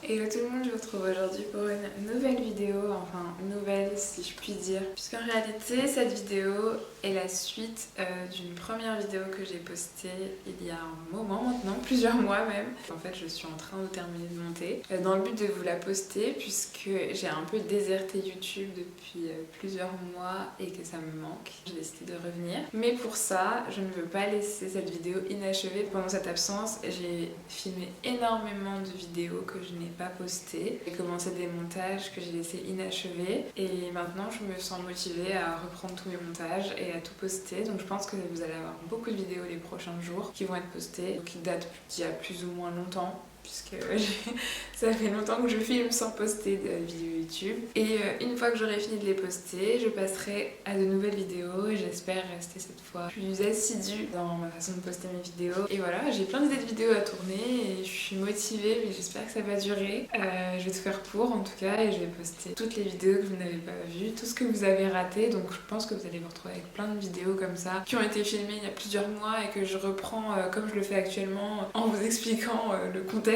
Hello tout le monde, je vous retrouve aujourd'hui pour une nouvelle vidéo, enfin nouvelle si je puis dire, puisqu'en réalité cette vidéo est la suite d'une première vidéo que j'ai postée il y a un moment maintenant, plusieurs mois même. En fait je suis en train de terminer de monter dans le but de vous la poster puisque j'ai un peu déserté YouTube depuis plusieurs mois et que ça me manque. J'ai décidé de revenir, mais pour ça je ne veux pas laisser cette vidéo inachevée. Pendant cette absence j'ai filmé énormément de vidéos que je n'ai pas postées. J'ai commencé des montages que j'ai laissés inachevés et maintenant je me sens motivée à reprendre tous mes montages et à tout poster. Donc je pense que vous allez avoir beaucoup de vidéos les prochains jours qui vont être postées, qui datent d'il y a plus ou moins longtemps, puisque ça fait longtemps que je filme sans poster de vidéos YouTube. Et une fois que j'aurai fini de les poster, je passerai à de nouvelles vidéos et j'espère rester cette fois plus assidue dans ma façon de poster mes vidéos. Et voilà, j'ai plein d'idées de vidéos à tourner et je suis motivée, mais j'espère que ça va durer. Je vais tout faire pour en tout cas et je vais poster toutes les vidéos que vous n'avez pas vues, tout ce que vous avez raté. Donc je pense que vous allez vous retrouver avec plein de vidéos comme ça qui ont été filmées il y a plusieurs mois et que je reprends comme je le fais actuellement en vous expliquant le contexte.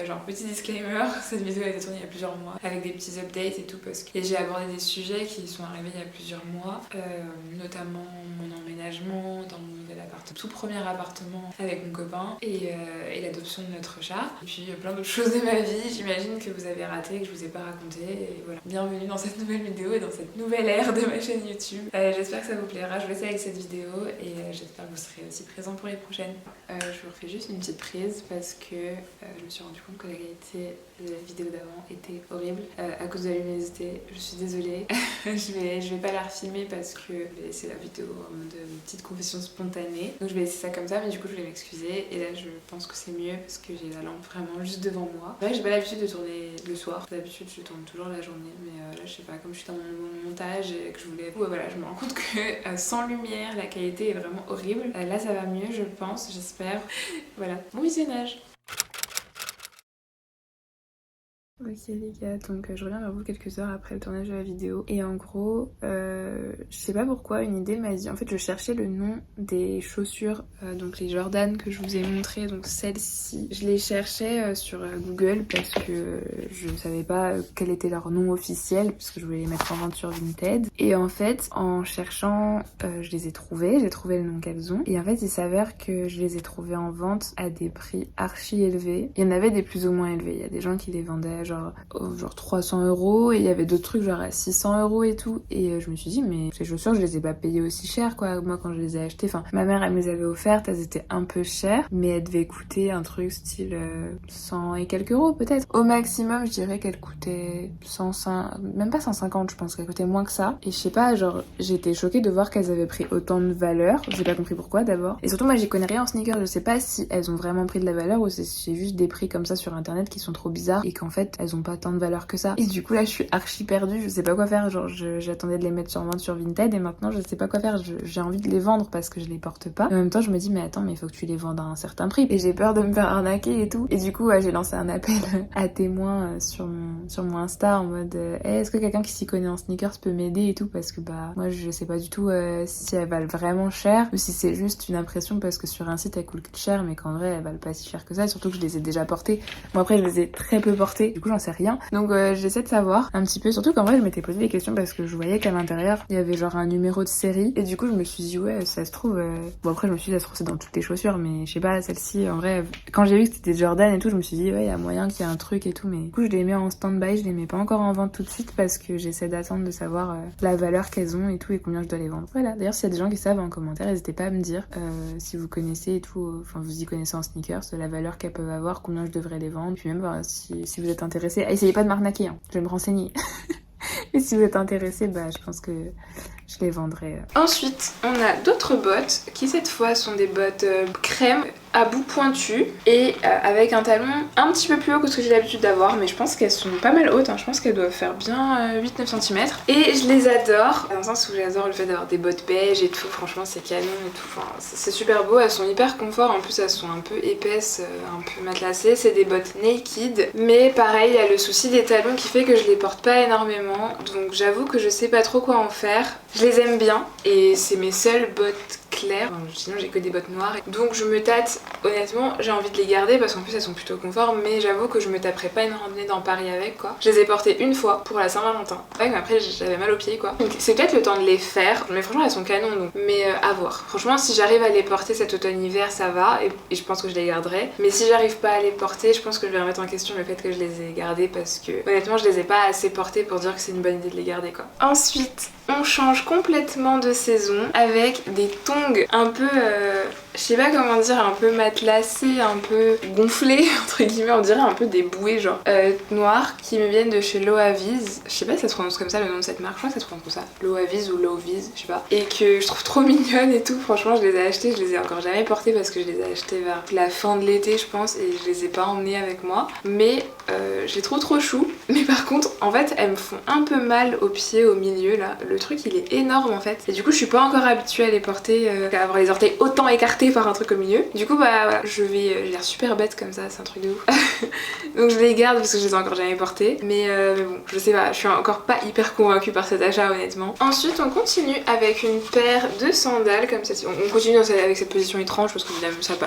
Genre petit disclaimer, cette vidéo a été tournée il y a plusieurs mois avec des petits updates et tout et j'ai abordé des sujets qui sont arrivés il y a plusieurs mois, notamment mon emménagement dans mon nouvel appartement, tout premier appartement avec mon copain et l'adoption de notre chat et puis plein d'autres choses de ma vie, j'imagine que vous avez raté, que je vous ai pas raconté et voilà. Bienvenue dans cette nouvelle vidéo et dans cette nouvelle ère de ma chaîne YouTube. J'espère que ça vous plaira, je vais essayer avec cette vidéo et j'espère que vous serez aussi présents pour les prochaines. Je vous refais juste une petite prise parce que je me suis rendu compte que la qualité de la vidéo d'avant était horrible à cause de la luminosité. Je suis désolée. je vais pas la refilmer parce que je vais laisser la vidéo en mode petite confession spontanée. Donc je vais laisser ça comme ça, mais du coup je vais m'excuser. Et là je pense que c'est mieux parce que j'ai la lampe vraiment juste devant moi. Ouais, j'ai pas l'habitude de tourner le soir. D'habitude je tourne toujours la journée, mais là je sais pas, comme je suis dans mon montage et que je voulais... Ouais, voilà, je me rends compte que sans lumière la qualité est vraiment horrible. Là ça va mieux je pense, j'espère. Voilà, bon visionnage. Ok les gars, donc je reviens vers vous quelques heures après le tournage de la vidéo et en gros, je sais pas pourquoi une idée m'a dit, en fait je cherchais le nom des chaussures, donc les Jordan que je vous ai montré, donc celles-ci, je les cherchais sur Google parce que je savais pas quel était leur nom officiel parce que je voulais les mettre en vente sur Vinted et en fait en cherchant je les ai trouvées, j'ai trouvé le nom qu'elles ont et en fait il s'avère que je les ai trouvées en vente à des prix archi élevés. Il y en avait des plus ou moins élevés, il y a des gens qui les vendaient genre 300 € et il y avait d'autres trucs genre à 600 € et tout et je me suis dit mais ces chaussures je les ai pas payées aussi cher quoi, moi quand je les ai achetées, enfin ma mère elle me les avait offertes, elles étaient un peu chères mais elles devaient coûter un truc style 100 et quelques euros peut-être, au maximum je dirais qu'elles coûtaient 105, même pas 150, je pense qu'elles coûtaient moins que ça et je sais pas, genre j'étais choquée de voir qu'elles avaient pris autant de valeur, j'ai pas compris pourquoi d'abord et surtout moi j'y connais rien en sneakers, je sais pas si elles ont vraiment pris de la valeur ou si c'est juste des prix comme ça sur internet qui sont trop bizarres et qu'en fait elles ont pas tant de valeur que ça. Et du coup là je suis archi perdue, je sais pas quoi faire, genre j'attendais de les mettre sur vente sur Vinted et maintenant je sais pas quoi faire, j'ai envie de les vendre parce que je les porte pas. Et en même temps je me dis mais attends mais il faut que tu les vendes à un certain prix et j'ai peur de me faire arnaquer et tout. Et du coup j'ai lancé un appel à témoins sur mon Insta en mode hey, est-ce que quelqu'un qui s'y connaît en sneakers peut m'aider et tout parce que bah moi je sais pas du tout si elles valent vraiment cher ou si c'est juste une impression parce que sur un site elles coûtent cher mais qu'en vrai elles valent pas si cher que ça, surtout que je les ai déjà portées. Bon après je les ai très peu portées, du coup j'en sais rien. Donc j'essaie de savoir un petit peu, surtout qu'en vrai je m'étais posé des questions parce que je voyais qu'à l'intérieur il y avait genre un numéro de série et du coup je me suis dit ouais ça se trouve bon après je me suis dit ça se trouve c'est dans toutes les chaussures mais je sais pas, celle-ci en vrai quand j'ai vu que c'était Jordan et tout je me suis dit ouais il y a moyen qu'il y ait un truc et tout, mais du coup je les mets en stand-by, je les mets pas encore en vente tout de suite parce que j'essaie d'attendre de savoir la valeur qu'elles ont et tout et combien je dois les vendre. Voilà, d'ailleurs s'il y a des gens qui savent en commentaire n'hésitez pas à me dire si vous connaissez et tout, enfin vous y connaissez en sneakers, la valeur qu'elles peuvent avoir, combien je devrais les vendre, puis même si vous êtes intéressé, essayez pas de m'arnaquer hein. Je vais me renseigner. Et si vous êtes intéressé, bah je pense que je les vendrai. Ensuite, on a d'autres bottes qui cette fois sont des bottes crème à bout pointu et avec un talon un petit peu plus haut que ce que j'ai l'habitude d'avoir, mais je pense qu'elles sont pas mal hautes, hein. Je pense qu'elles doivent faire bien 8-9 cm et je les adore dans le sens où j'adore le fait d'avoir des bottes beige et tout, franchement c'est canon et tout, enfin, c'est super beau, elles sont hyper confort, en plus elles sont un peu épaisses, un peu matelassées, c'est des bottes naked, mais pareil il y a le souci des talons qui fait que je les porte pas énormément, donc j'avoue que je sais pas trop quoi en faire. Je les aime bien et c'est mes seules bottes claires. Enfin, sinon j'ai que des bottes noires. Donc je me tâte, honnêtement j'ai envie de les garder parce qu'en plus elles sont plutôt confort, mais j'avoue que je me taperais pas une randonnée dans Paris avec quoi. Je les ai portées une fois pour la Saint-Valentin. Ouais, mais après j'avais mal aux pieds quoi. Donc c'est peut-être le temps de les faire, mais franchement elles sont canons donc. Mais à voir. Franchement si j'arrive à les porter cet automne-hiver ça va et je pense que je les garderai. Mais si j'arrive pas à les porter, je pense que je vais remettre en question le fait que je les ai gardées parce que honnêtement je les ai pas assez portées pour dire que c'est une bonne idée de les garder quoi. Ensuite on change complètement de saison avec des tongs un peu, je sais pas comment dire, un peu matelassés, un peu gonflés entre guillemets, on dirait un peu des bouées genre noirs qui me viennent de chez Loaviz. Je sais pas si ça se prononce comme ça le nom de cette marque, je crois que ça se prononce comme ça, Loaviz ou Loviz, je sais pas. Et que je trouve trop mignonnes et tout, franchement je les ai achetées, je les ai encore jamais portées parce que je les ai achetées vers la fin de l'été je pense et je les ai pas emmenées avec moi. Mais je les trouve trop chou. Mais par contre en fait elles me font un peu mal aux pieds au milieu là. Le truc il est énorme en fait et du coup je suis pas encore habituée à les porter, à avoir les orteils autant écartés par un truc au milieu. Du coup bah voilà, j'ai l'air super bête comme ça, c'est un truc de ouf. Donc je les garde parce que je les ai encore jamais portés. Mais bon, je sais pas, je suis encore pas hyper convaincue par cet achat honnêtement. Ensuite on continue avec une paire de sandales comme ça. On continue avec cette position étrange parce que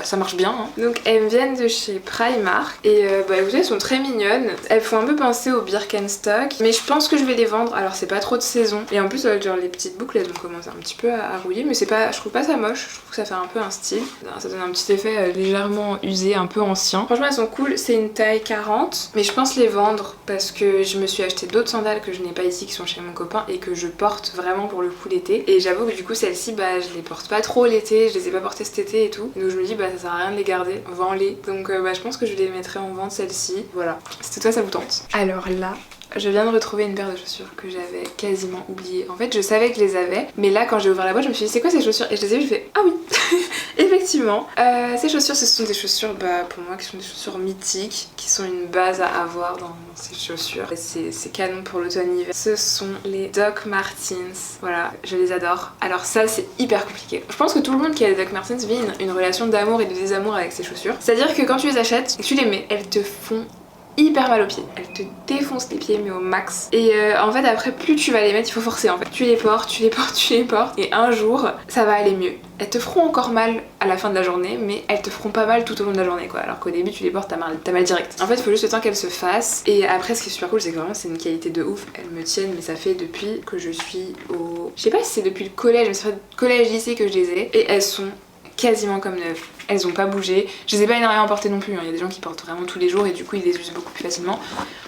ça marche bien hein. Donc elles me viennent de chez Primark et bah écoutez elles sont très mignonnes. Elles font un peu penser aux Birkenstock mais je pense que je vais les vendre. Alors c'est pas trop de saison et en plus genre les petites boucles elles vont commencer un petit peu à rouiller mais c'est pas, je trouve pas ça moche, je trouve que ça fait un peu un style. Ça donne un petit effet légèrement usé, un peu ancien. Franchement elles sont cool, c'est une taille 40 mais je pense les vendre parce que je me suis acheté d'autres sandales que je n'ai pas ici qui sont chez mon copain et que je porte vraiment pour le coup l'été et j'avoue que du coup celles-ci bah je les porte pas trop l'été, je les ai pas portées cet été et tout donc je me dis bah ça sert à rien de les garder, vends-les. Donc bah je pense que je les mettrai en vente celles-ci, voilà. Si toi ça vous tente. Alors là je viens de retrouver une paire de chaussures que j'avais quasiment oubliée. En fait je savais que je les avais mais là quand j'ai ouvert la boîte je me suis dit c'est quoi ces chaussures et je les ai vues, je fais ah oui. Effectivement ces chaussures ce sont des chaussures bah pour moi qui sont des chaussures mythiques, qui sont une base à avoir dans ces chaussures. C'est canon pour l'automne-hiver. Ce sont les Doc Martens, voilà je les adore. Alors ça c'est hyper compliqué. Je pense que tout le monde qui a des Doc Martens vit une relation d'amour et de désamour avec ces chaussures. C'est-à-dire que quand tu les achètes et que tu les mets, elles te font hyper mal aux pieds, elles te défoncent les pieds mais au max et en fait après plus tu vas les mettre il faut forcer en fait, tu les portes, tu les portes, tu les portes et un jour ça va aller mieux. Elles te feront encore mal à la fin de la journée mais elles te feront pas mal tout au long de la journée quoi, alors qu'au début tu les portes t'as mal direct. En fait il faut juste le temps qu'elles se fassent et après ce qui est super cool c'est que vraiment c'est une qualité de ouf, elles me tiennent mais ça fait depuis que je suis au... Je sais pas si c'est depuis le collège mais ça fait collège lycée que je les ai et elles sont quasiment comme neuves. Elles ont pas bougé. Je les ai pas énormément portées non plus, hein. Il y a des gens qui portent vraiment tous les jours et du coup ils les usent beaucoup plus facilement.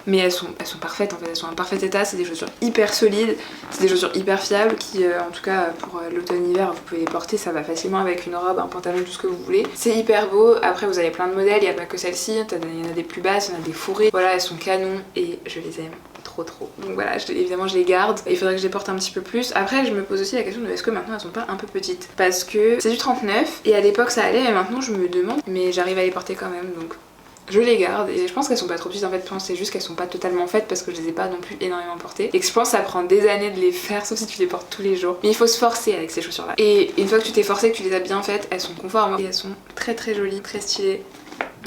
Mais elles sont parfaites en fait, elles sont en parfait état, c'est des chaussures hyper solides, c'est des chaussures hyper fiables qui en tout cas pour l'automne-hiver vous pouvez les porter, ça va facilement avec une robe, un pantalon, tout ce que vous voulez. C'est hyper beau, après vous avez plein de modèles, il n'y a pas que celle-ci, il y en a des plus basses, il y en a des fourrées. Voilà, elles sont canons et je les aime trop. Donc voilà, évidemment je les garde, il faudrait que je les porte un petit peu plus. Après je me pose aussi la question de est-ce que maintenant elles sont pas un peu petites, parce que c'est du 39 et à l'époque ça allait et maintenant je me demande, mais j'arrive à les porter quand même donc je les garde et je pense qu'elles sont pas trop petites en fait, c'est juste qu'elles sont pas totalement faites parce que je les ai pas non plus énormément portées et que je pense que ça prend des années de les faire sauf si tu les portes tous les jours. Mais il faut se forcer avec ces chaussures là et une fois que tu t'es forcé, que tu les as bien faites, elles sont conformes et elles sont très jolies, très stylées.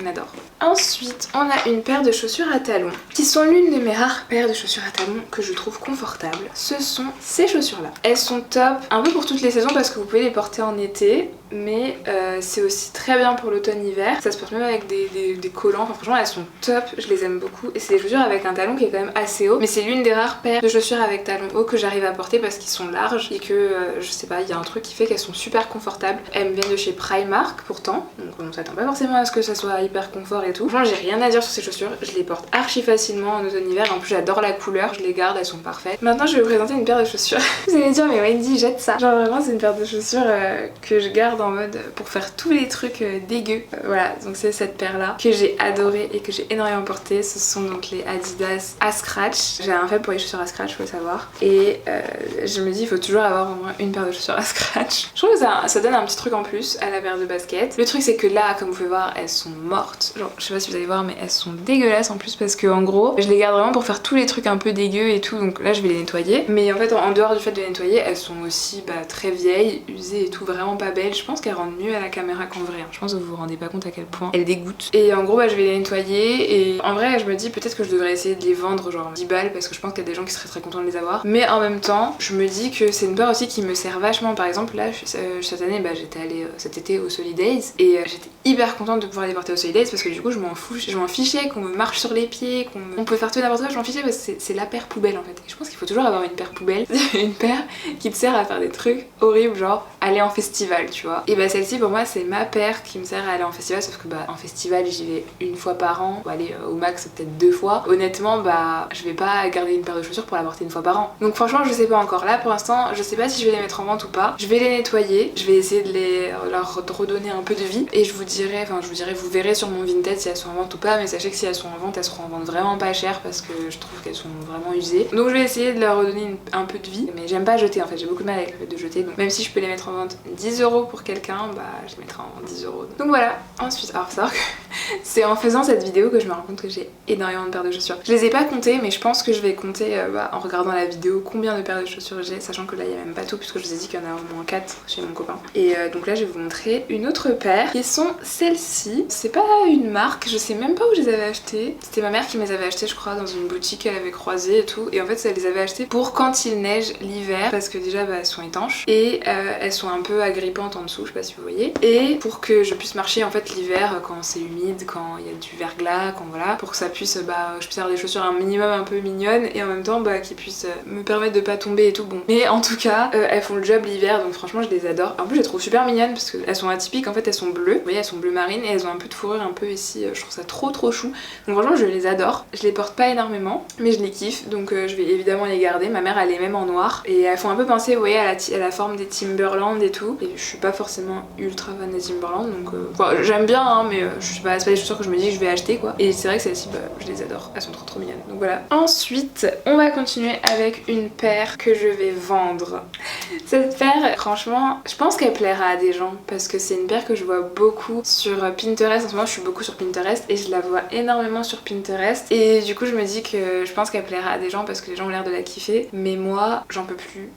On adore. Ensuite, on a une paire de chaussures à talons qui sont l'une de mes rares paires de chaussures à talons que je trouve confortables. Ce sont ces chaussures là. Elles sont top un peu pour toutes les saisons parce que vous pouvez les porter en été mais c'est aussi très bien pour l'automne-hiver. Ça se porte même avec des collants. Enfin franchement elles sont top, je les aime beaucoup et c'est des chaussures avec un talon qui est quand même assez haut mais c'est l'une des rares paires de chaussures avec talons hauts que j'arrive à porter parce qu'ils sont larges et que je sais pas, il y a un truc qui fait qu'elles sont super confortables. Elles me viennent de chez Primark pourtant donc on s'attend pas forcément à ce que ça soit hyper confort et tout. Franchement j'ai rien à dire sur ces chaussures, je les porte archi facilement en automne-hiver, en plus j'adore la couleur, je les garde, elles sont parfaites. Maintenant je vais vous présenter une paire de chaussures. Vous allez dire mais Wendy jette ça. Genre vraiment c'est une paire de chaussures que je garde en mode pour faire tous les trucs dégueux. Voilà donc c'est cette paire là que j'ai adorée et que j'ai énormément portée. Ce sont donc les Adidas à scratch. J'ai un faible pour les chaussures à scratch faut le savoir et je me dis il faut toujours avoir au moins une paire de chaussures à scratch. Je trouve que ça donne un petit truc en plus à la paire de basket. Le truc c'est que là comme vous pouvez voir elles sont mortes. Genre je sais pas si vous allez voir mais elles sont dégueulasses en plus parce que en gros je les garde vraiment pour faire tous les trucs un peu dégueux et tout donc là je vais les nettoyer mais en fait en dehors du fait de les nettoyer elles sont aussi très vieilles, usées et tout, vraiment pas belles. Je pense qu'elle rend mieux à la caméra qu'en vrai, hein. Je pense que vous vous rendez pas compte à quel point elle dégoûte. Et en gros bah je vais les nettoyer et en vrai je me dis peut-être que je devrais essayer de les vendre genre 10 balles parce que je pense qu'il y a des gens qui seraient très contents de les avoir. Mais en même temps je me dis que c'est une paire aussi qui me sert vachement. Par exemple là cette année bah j'étais allée cet été au Solidays et j'étais hyper contente de pouvoir les porter au Solidays parce que du coup je m'en fichais qu'on me marche sur les pieds, qu'on peut faire tout n'importe quoi, je m'en fichais parce que c'est la paire poubelle en fait. Et je pense qu'il faut toujours avoir une paire poubelle, une paire qui te sert à faire des trucs horribles genre aller en festival tu vois. Et bah celle-ci pour moi c'est ma paire qui me sert à aller en festival, sauf que bah en festival j'y vais une fois par an, bah, aller au max peut-être 2 fois. Honnêtement bah je vais pas garder une paire de chaussures pour la porter une fois par an. Donc franchement je sais pas encore, là pour l'instant je sais pas si je vais les mettre en vente ou pas. Je vais les nettoyer, je vais essayer de leur redonner un peu de vie et je vous dirai, vous verrez sur mon Vinted si elles sont en vente ou pas, mais sachez que si elles sont en vente, elles seront en vente vraiment pas cher parce que je trouve qu'elles sont vraiment usées. Donc je vais essayer de leur redonner un peu de vie, mais j'aime pas jeter en fait, j'ai beaucoup de mal avec le fait de jeter, donc même si je peux les mettre en vente 10 € pour quelqu'un, bah je les mettrai en vente 10 €. Donc voilà, ensuite, alors faut savoir que c'est en faisant cette vidéo que je me rends compte que j'ai énormément de paires de chaussures. Je les ai pas comptées, mais je pense que je vais compter en regardant la vidéo combien de paires de chaussures j'ai, sachant que là il y a même pas tout puisque je vous ai dit qu'il y en a au moins 4 chez mon copain. Et donc là je vais vous montrer une autre paire qui sont celles-ci. C'est pas une marque, je sais même pas où je les avais achetées. C'était ma mère qui me les avait achetées je crois dans une boutique qu'elle avait croisée et tout. Et en fait elle les avait achetées pour quand il neige l'hiver parce que déjà bah, elles sont étanches et elles sont un peu agrippantes en dessous, je sais pas si vous voyez. Et pour que je puisse marcher en fait l'hiver quand c'est humide, quand il y a du verglas, quand voilà, pour que ça puisse bah je puisse avoir des chaussures un minimum un peu mignonnes et en même temps bah qui puissent me permettre de pas tomber et tout. Bon, mais en tout cas elles font le job l'hiver, donc franchement je les adore. En plus je les trouve super mignonnes parce qu'elles sont atypiques, en fait elles sont bleues, vous voyez elles sont bleu marine et elles ont un peu de fourrure un peu ici, je trouve ça trop chou. Donc franchement je les adore. Je les porte pas énormément mais je les kiffe, donc je vais évidemment les garder. Ma mère elle les même en noir et elles font un peu penser vous voyez à la forme des Timberland et tout, et je suis pas forcément ultra fan des Timberland donc j'aime bien hein, mais c'est pas des chaussures que je me dis que je vais acheter quoi. Et c'est vrai que celles-ci bah, je les adore, elles sont trop mignonnes, donc voilà. Ensuite on va continuer avec une paire que je vais vendre. Cette paire franchement je pense qu'elle plaira à des gens parce que c'est une paire que je vois beaucoup sur Pinterest. En ce moment je suis beaucoup sur Pinterest et je la vois énormément sur Pinterest et du coup je me dis que je pense qu'elle plaira à des gens parce que les gens ont l'air de la kiffer, mais moi j'en peux plus.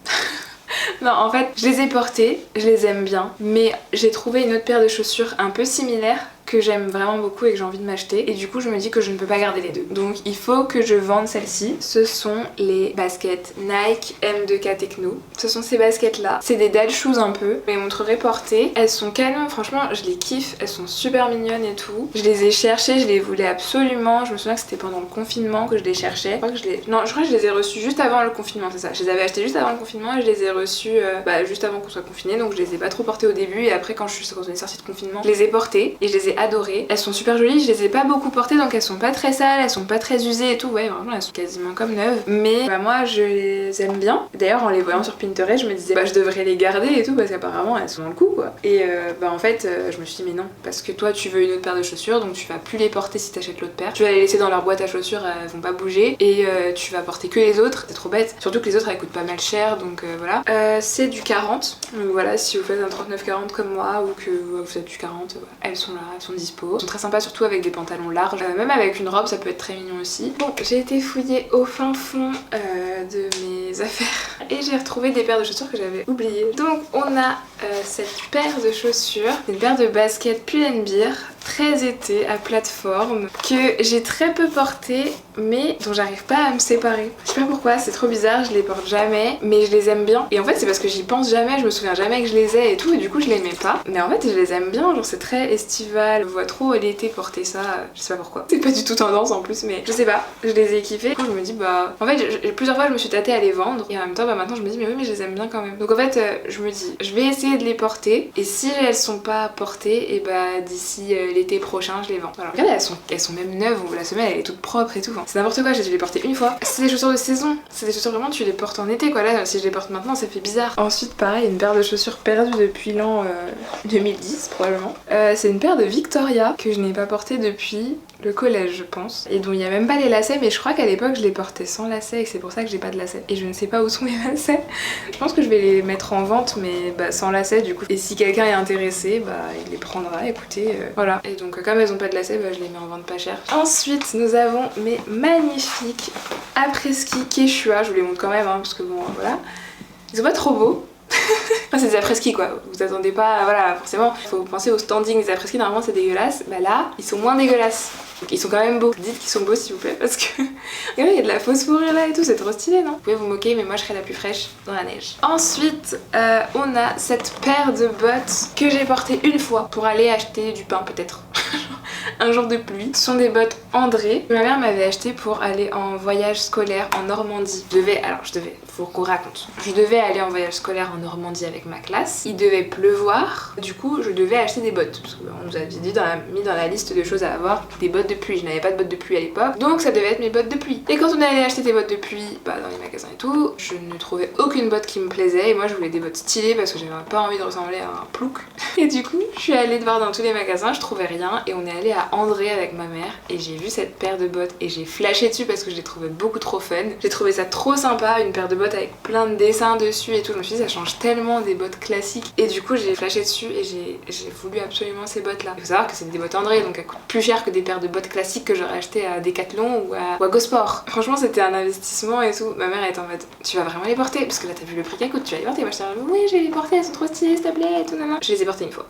Non en fait je les ai portées, je les aime bien, mais j'ai trouvé une autre paire de chaussures un peu similaire que j'aime vraiment beaucoup et que j'ai envie de m'acheter, et du coup je me dis que je ne peux pas garder les deux, donc il faut que je vende celle-ci. Ce sont les baskets Nike M2K Techno. Ce sont ces baskets là, c'est des dad shoes un peu, je les montrerai portées. Elles sont calmes, franchement je les kiffe, elles sont super mignonnes et tout. Je les ai cherchées, je les voulais absolument, je me souviens que c'était pendant le confinement que je les cherchais. Je crois que je les ai reçues juste avant le confinement, c'est ça, je les avais achetées juste avant le confinement et je les ai reçues juste avant qu'on soit confiné, donc je les ai pas trop portées au début et après quand on est sortie de confinement je les ai portées et je les ai adorées. Elles sont super jolies, je les ai pas beaucoup portées donc elles sont pas très sales, elles sont pas très usées et tout, ouais vraiment elles sont quasiment comme neuves, mais moi je les aime bien. D'ailleurs en les voyant sur Pinterest je me disais je devrais les garder et tout parce qu'apparemment elles sont dans le coup quoi. Et en fait je me suis dit mais non, parce que toi tu veux une autre paire de chaussures donc tu vas plus les porter si t'achètes l'autre paire, tu vas les laisser dans leur boîte à chaussures, elles vont pas bouger et tu vas porter que les autres, c'est trop bête, surtout que les autres elles coûtent pas mal cher donc voilà. C'est du 40, donc voilà si vous faites un 39-40 comme moi ou que vous faites du 40, elles sont là, elles sont dispo. Elles sont très sympas surtout avec des pantalons larges, même avec une robe ça peut être très mignon aussi. Bon j'ai été fouillée au fin fond de mes affaires et j'ai retrouvé des paires de chaussures que j'avais oubliées. Donc on a cette paire de chaussures, une paire de baskets Pull&Bear très été à plateforme que j'ai très peu porté mais dont j'arrive pas à me séparer. Je sais pas pourquoi, c'est trop bizarre, je les porte jamais mais je les aime bien. Et en fait c'est parce que j'y pense jamais, je me souviens jamais que je les ai et tout et du coup je les mets pas. Mais en fait je les aime bien, genre c'est très estival, je vois trop l'été porter ça, je sais pas pourquoi. C'est pas du tout tendance en plus mais je sais pas, je les ai kiffés. Du coup je me dis en fait plusieurs fois je me suis tâtée à les vendre et en même temps maintenant je me dis mais oui mais je les aime bien quand même. Donc en fait je me dis je vais essayer de les porter et si elles sont pas portées et d'ici l'été prochain je les vends. Alors regardez elles sont même neuves, la semelle elle est toute propre et tout. C'est n'importe quoi, j'ai dû les porter une fois. C'est des chaussures de saison, c'est des chaussures vraiment tu les portes en été quoi. Là si je les porte maintenant ça fait bizarre. Ensuite pareil une paire de chaussures perdues depuis l'an 2010 probablement. C'est une paire de Victoria que je n'ai pas portée depuis le collège je pense et dont il n'y a même pas les lacets, mais je crois qu'à l'époque je les portais sans lacets et c'est pour ça que j'ai pas de lacets et je ne sais pas où sont mes lacets. Je pense que je vais les mettre en vente mais sans lacets du coup, et si quelqu'un est intéressé il les prendra, écoutez voilà. Et donc comme elles ont pas de lacets je les mets en vente pas cher. Ensuite nous avons mes magnifiques après-ski Quechua, je vous les montre quand même parce que bon voilà, ils sont pas trop beaux Enfin, c'est des après-ski quoi, vous attendez pas, voilà, forcément, faut penser au standing des après-ski, normalement c'est dégueulasse, bah là, ils sont moins dégueulasses. Donc ils sont quand même beaux. Dites qu'ils sont beaux s'il vous plaît parce que regardez, il y a de la fausse fourrure là et tout, c'est trop stylé non? Vous pouvez vous moquer mais moi je serai la plus fraîche dans la neige. Ensuite on a cette paire de bottes que j'ai portée une fois pour aller acheter du pain peut-être. Un jour de pluie. Ce sont des bottes André que ma mère m'avait acheté pour aller en voyage scolaire en Normandie. Faut qu'on raconte. Je devais aller en voyage scolaire en Normandie avec ma classe. Il devait pleuvoir. Du coup, je devais acheter des bottes. Parce qu'on nous avait dit mis dans la liste de choses à avoir des bottes de pluie. Je n'avais pas de bottes de pluie à l'époque. Donc ça devait être mes bottes de pluie. Et quand on est allé acheter des bottes de pluie dans les magasins et tout, je ne trouvais aucune botte qui me plaisait. Et moi, je voulais des bottes stylées parce que j'avais pas envie de ressembler à un plouc. Et du coup, je suis allée voir dans tous les magasins, je trouvais rien. Et on est allé à André avec ma mère. Et j'ai vu cette paire de bottes et j'ai flashé dessus parce que je les trouvais beaucoup trop fun. J'ai trouvé ça trop sympa, une paire de bottes avec plein de dessins dessus et tout. Je me suis dit ça change tellement des bottes classiques. Et du coup j'ai flashé dessus et j'ai voulu absolument ces bottes là. Il faut savoir que c'est des bottes André donc elles coûtent plus cher que des paires de bottes classiques que j'aurais acheté à Decathlon ou à Go Sport. Franchement c'était un investissement et tout. Ma mère est en mode tu vas vraiment les porter parce que là t'as vu le prix qu'elles coûtent, tu vas les porter. Moi je suis en mode oui je vais les porter, elles sont trop stylées s'il te plaît et tout nanana. Je les ai portées une fois.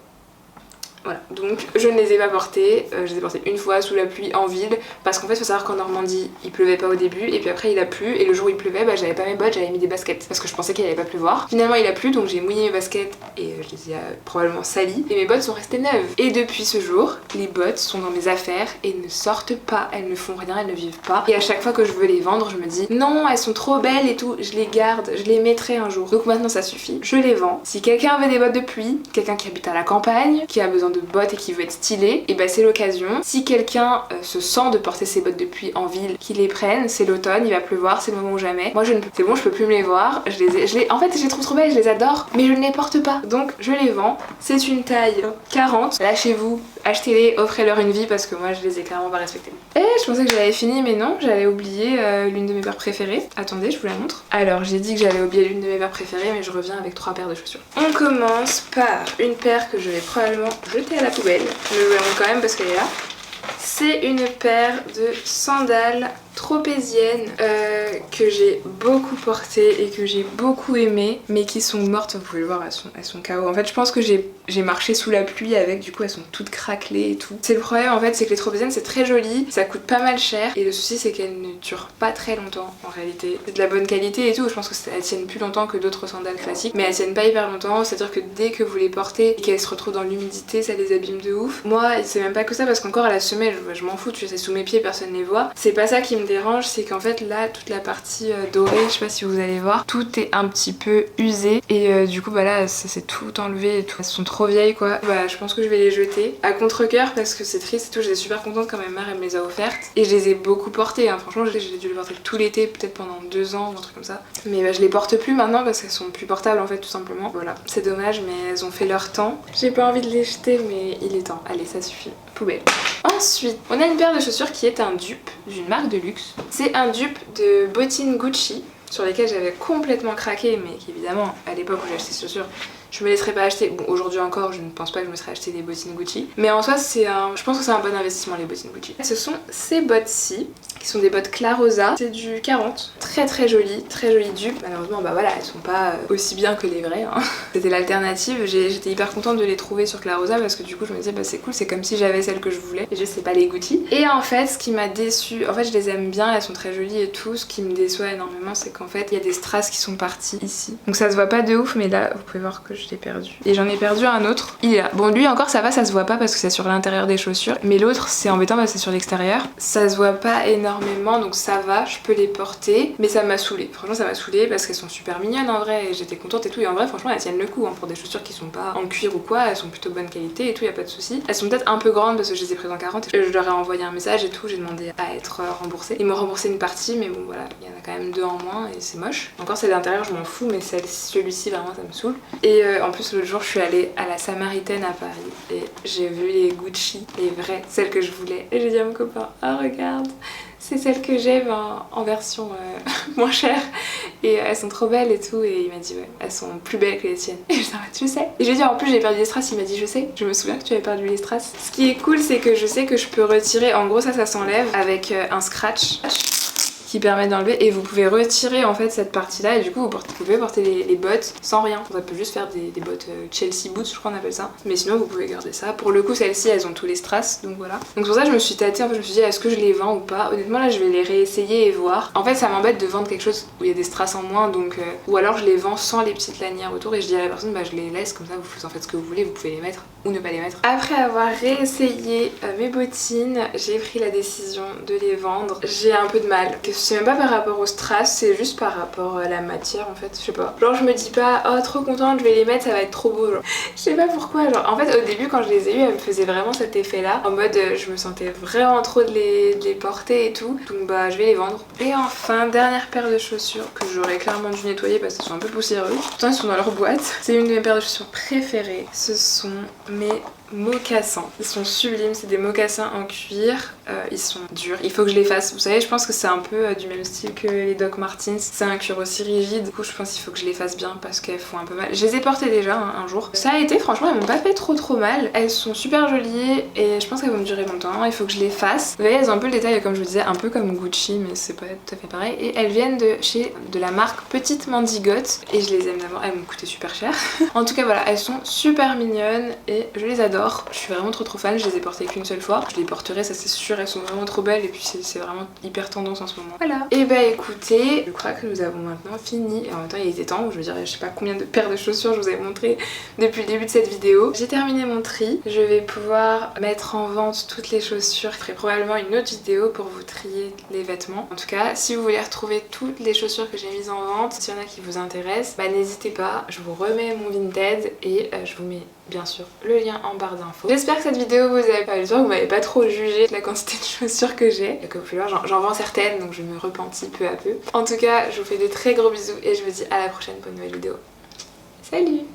Voilà, donc je ne les ai pas portées, je les ai portées une fois sous la pluie en ville parce qu'en fait il faut savoir qu'en Normandie il pleuvait pas au début et puis après il a plu et le jour où il pleuvait j'avais pas mes bottes, j'avais mis des baskets parce que je pensais qu'il allait pas pleuvoir. Finalement il a plu donc j'ai mouillé mes baskets et je les ai probablement salies et mes bottes sont restées neuves. Et depuis ce jour, les bottes sont dans mes affaires et ne sortent pas, elles ne font rien, elles ne vivent pas. Et à chaque fois que je veux les vendre je me dis non elles sont trop belles et tout, je les garde, je les mettrai un jour. Donc maintenant ça suffit, je les vends. Si quelqu'un veut des bottes de pluie, quelqu'un qui habite à la campagne, qui a besoin de bottes et qui veut être stylé, et bah c'est l'occasion. Si quelqu'un se sent de porter ses bottes de pluie en ville, qu'il les prenne, c'est l'automne, il va pleuvoir, c'est le moment ou jamais. Moi c'est bon, je peux plus me les voir, en fait je les trouve trop belles, je les adore, mais je ne les porte pas. Donc je les vends, c'est une taille 40, lâchez-vous, achetez-les, offrez-leur une vie parce que moi je les ai clairement pas respectées. Et je pensais que j'avais fini mais non, j'allais oublier l'une de mes paires préférées. Attendez, je vous la montre. Alors j'ai dit que j'allais oublier l'une de mes paires préférées mais je reviens avec 3 paires de chaussures. On commence par une paire que je vais probablement jeter à la poubelle. Je le montre quand même parce qu'elle est là. C'est une paire de sandales tropéziennes que j'ai beaucoup portées et que j'ai beaucoup aimées mais qui sont mortes, vous pouvez le voir, elles sont KO. En fait je pense que j'ai marché sous la pluie avec, du coup elles sont toutes craquelées et tout. C'est le problème en fait, c'est que les tropéziennes c'est très joli, ça coûte pas mal cher et le souci c'est qu'elles ne durent pas très longtemps en réalité. C'est de la bonne qualité et tout, je pense que elles tiennent plus longtemps que d'autres sandales classiques mais elles tiennent pas hyper longtemps, c'est à dire que dès que vous les portez et qu'elles se retrouvent dans l'humidité ça les abîme de ouf. Moi c'est même pas que ça parce qu'encore à la semelle je m'en fous, tu sais, sous mes pieds personne les voit. C'est pas ça qui me dérange, c'est qu'en fait là toute la partie dorée, je sais pas si vous allez voir, tout est un petit peu usé et du coup bah là ça s'est tout enlevé et tout. Elles sont trop vieilles quoi. Bah je pense que je vais les jeter à contre-cœur parce que c'est triste et tout, j'étais super contente quand ma mère elle me les a offertes et je les ai beaucoup portées hein. Franchement j'ai dû les porter tout l'été, peut-être pendant 2 ans ou un truc comme ça. Mais bah, je les porte plus maintenant parce qu'elles sont plus portables en fait tout simplement. Voilà, c'est dommage mais elles ont fait leur temps. J'ai pas envie de les jeter mais il est temps. Allez ça suffit. Poubelle. Ensuite, on a une paire de chaussures qui est un dupe d'une marque de luxe. C'est un dupe de bottines Gucci sur lesquelles j'avais complètement craqué mais qui évidemment à l'époque où j'ai acheté ces chaussures je me laisserais pas acheter. Bon aujourd'hui encore je ne pense pas que je me serais acheté des bottines Gucci mais en soi je pense que c'est un bon investissement les bottines Gucci. Ce sont ces bottes-ci qui sont des bottes Clarosa, c'est du 40, très joli dupe. Malheureusement bah voilà elles sont pas aussi bien que les vraies hein. C'était l'alternative, j'étais hyper contente de les trouver sur Clarosa parce que du coup je me disais bah c'est cool, c'est comme si j'avais celles que je voulais et je sais pas les Gucci. Et en fait ce qui m'a déçue, en fait je les aime bien, elles sont très jolies et tout, ce qui me déçoit énormément c'est qu'en fait il y a des strass qui sont partis ici. Donc ça se voit pas de ouf mais là vous pouvez voir que je l'ai perdu. Et j'en ai perdu un autre, il est là. Bon lui encore ça va, ça se voit pas parce que c'est sur l'intérieur des chaussures mais l'autre c'est embêtant parce que c'est sur l'extérieur. Ça se voit pas énormément donc ça va, je peux les porter mais ça m'a saoulée. Franchement ça m'a saoulée parce qu'elles sont super mignonnes en vrai et j'étais contente et tout et en vrai franchement elles tiennent le coup hein, pour des chaussures qui sont pas en cuir ou quoi, elles sont plutôt bonne qualité et tout, y a pas de souci. Elles sont peut-être un peu grandes parce que je les ai prises en 40 et je leur ai envoyé un message et tout, j'ai demandé à être remboursée. Ils m'ont remboursé une partie mais bon voilà, il y en a quand même 2 en moins et c'est moche. Encore celle d'intérieur je m'en fous mais celui-ci vraiment ça me saoule. Et en plus l'autre jour je suis allée à la Samaritaine à Paris et j'ai vu les Gucci, les vraies, celles que je voulais et j'ai dit à mon copain oh regarde c'est celles que j'aime en version moins chère et elles sont trop belles et tout et il m'a dit ouais elles sont plus belles que les tiennes et je dis je sais et je lui ai dit en plus j'ai perdu les strass, il m'a dit je sais, je me souviens que tu avais perdu les strass. Ce qui est cool c'est que je sais que je peux retirer, en gros ça s'enlève avec un scratch qui qui permettent d'enlever et vous pouvez retirer en fait cette partie là et du coup vous pouvez porter les bottes sans rien. Ça peut juste faire des bottes Chelsea boots je crois on appelle ça, mais sinon vous pouvez garder ça. Pour le coup celles-ci elles ont tous les strass donc voilà. Donc pour ça je me suis tâtée, en fait je me suis dit est-ce que je les vends ou pas. Honnêtement là je vais les réessayer et voir. En fait ça m'embête de vendre quelque chose où il y a des strass en moins donc ou alors je les vends sans les petites lanières autour et je dis à la personne bah je les laisse comme ça vous en faites ce que vous voulez, vous pouvez les mettre ou ne pas les mettre. Après avoir réessayé mes bottines, j'ai pris la décision de les vendre. J'ai un peu de mal. C'est même pas par rapport au strass, c'est juste par rapport à la matière en fait, je sais pas. Genre je me dis pas oh trop contente, je vais les mettre, ça va être trop beau genre. Je sais pas pourquoi, genre en fait au début quand je les ai eues, elles me faisaient vraiment cet effet là. En mode je me sentais vraiment trop de les porter et tout. Donc bah je vais les vendre. Et enfin, dernière paire de chaussures que j'aurais clairement dû nettoyer parce qu'elles sont un peu poussiéreuses. Pourtant elles sont dans leur boîte. C'est une de mes paires de chaussures préférées. Ce sont mes mocassins. Ils sont sublimes, c'est des mocassins en cuir, ils sont durs, il faut que je les fasse. Vous savez, je pense que c'est un peu du même style que les Doc Martens, c'est un cuir aussi rigide, du coup je pense qu'il faut que je les fasse bien parce qu'elles font un peu mal. Je les ai portées déjà un jour, ça a été, franchement elles m'ont pas fait trop mal, elles sont super jolies et je pense qu'elles vont me durer longtemps, il faut que je les fasse. Vous voyez, elles ont un peu le détail comme je vous disais, un peu comme Gucci mais c'est pas tout à fait pareil et elles viennent de la marque Petite Mandigote et je les aime d'abord, elles m'ont coûté super cher. En tout cas voilà, elles sont super mignonnes et je les adore. Je suis vraiment trop fan, je les ai portées qu'une seule fois. Je les porterai, ça c'est sûr, elles sont vraiment trop belles et puis c'est vraiment hyper tendance en ce moment. Voilà. Et bah écoutez, je crois que nous avons maintenant fini. Et en même temps il était temps, je veux dire je sais pas combien de paires de chaussures je vous avais montré depuis le début de cette vidéo. J'ai terminé mon tri, je vais pouvoir mettre en vente toutes les chaussures. Je ferai probablement une autre vidéo pour vous trier les vêtements. En tout cas, si vous voulez retrouver toutes les chaussures que j'ai mises en vente, s'il y en a qui vous intéressent, bah n'hésitez pas, je vous remets mon Vinted et je vous mets bien sûr le lien en barre d'infos. J'espère que cette vidéo vous a plu, j'espère que vous m'avez pas trop jugé de la quantité de chaussures que j'ai. Comme vous pouvez voir, j'en vends certaines donc je me repentis peu à peu. En tout cas, je vous fais des très gros bisous et je vous dis à la prochaine pour une nouvelle vidéo. Salut!